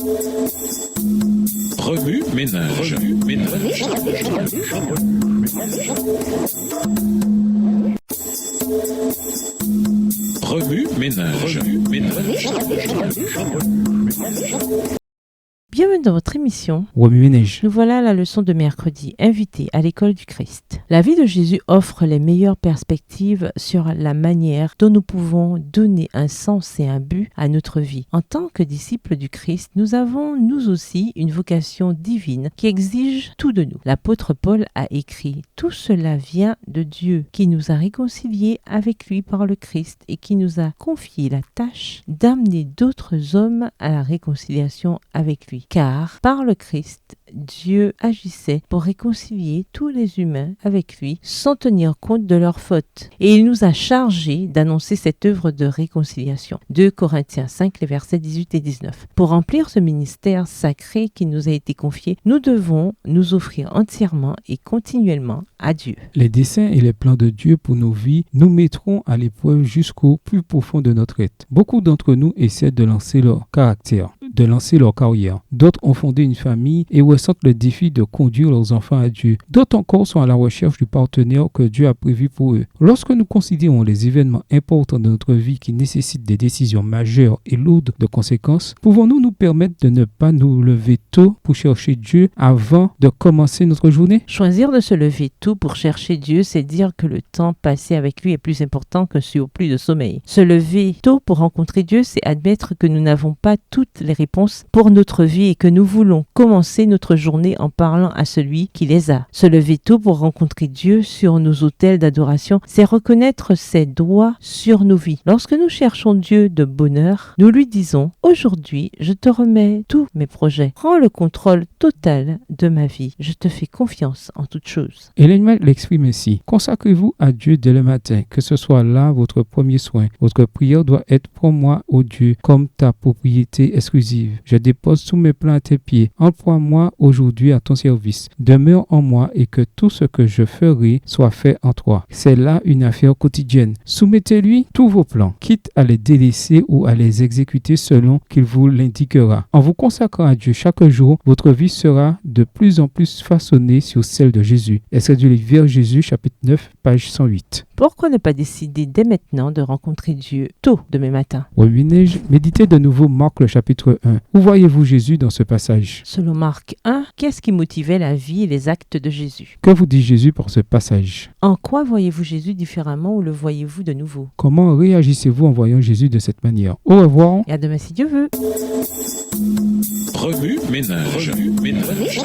Remue ménage. Remue ménage. Bienvenue dans votre émission. Remue ménage. Nous voilà à la leçon de mercredi, invité à l'école du Christ. La vie de Jésus offre les meilleures perspectives sur la manière dont nous pouvons donner un sens et un but à notre vie. En tant que disciples du Christ, nous avons nous aussi une vocation divine qui exige tout de nous. L'apôtre Paul a écrit « Tout cela vient de Dieu qui nous a réconciliés avec lui par le Christ et qui nous a confié la tâche d'amener d'autres hommes à la réconciliation avec lui. » Car par le Christ, Dieu agissait pour réconcilier tous les humains avec lui sans tenir compte de leurs fautes. Et il nous a chargés d'annoncer cette œuvre de réconciliation. 2 Corinthiens 5, les versets 18 et 19. Pour remplir ce ministère sacré qui nous a été confié, nous devons nous offrir entièrement et continuellement à Dieu. Les desseins et les plans de Dieu pour nos vies nous mettront à l'épreuve jusqu'au plus profond de notre être. Beaucoup d'entre nous essaient de lancer leur caractère, de lancer leur carrière. D'autres ont fondé une famille et ressentent le défi de conduire leurs enfants à Dieu. D'autres encore sont à la recherche du partenaire que Dieu a prévu pour eux. Lorsque nous considérons les événements importants de notre vie qui nécessitent des décisions majeures et lourdes de conséquences, pouvons-nous nous permettre de ne pas nous lever tôt pour chercher Dieu avant de commencer notre journée? Choisir de se lever tôt pour chercher Dieu, c'est dire que le temps passé avec lui est plus important que surplus de sommeil. Se lever tôt pour rencontrer Dieu, c'est admettre que nous n'avons pas toutes les réponses pour notre vie et que nous voulons commencer notre journée en parlant à celui qui les a. Se lever tôt pour rencontrer Dieu sur nos autels d'adoration, c'est reconnaître ses droits sur nos vies. Lorsque nous cherchons Dieu de bonheur, nous lui disons « Aujourd'hui, je te remets tous mes projets. Prends le contrôle total de ma vie. Je te fais confiance en toutes choses. » Ellen White l'exprime ainsi. Consacrez-vous à Dieu dès le matin, que ce soit là votre premier soin. Votre prière doit être pour moi, ô Dieu, comme ta propriété exclusive. Je dépose tous mes plans à tes pieds. Emploie-moi aujourd'hui à ton service. Demeure en moi et que tout ce que je ferai soit fait en toi. C'est là une affaire quotidienne. Soumettez-lui tous vos plans, quitte à les délaisser ou à les exécuter selon qu'il vous l'indiquera. En vous consacrant à Dieu chaque jour, votre vie sera de plus en plus façonnée sur celle de Jésus. Extrait du livre Vers Jésus, chapitre 9, page 108. Pourquoi ne pas décider dès maintenant de rencontrer Dieu tôt demain matin? Remue ménage, méditez de nouveau Marc le chapitre 1. Où voyez-vous Jésus dans ce passage? Selon Marc 1, qu'est-ce qui motivait la vie et les actes de Jésus? Que vous dit Jésus par ce passage? En quoi voyez-vous Jésus différemment ou le voyez-vous de nouveau? Comment réagissez-vous en voyant Jésus de cette manière? Au revoir. Et à demain si Dieu veut. Remue ménage. Remue ménage.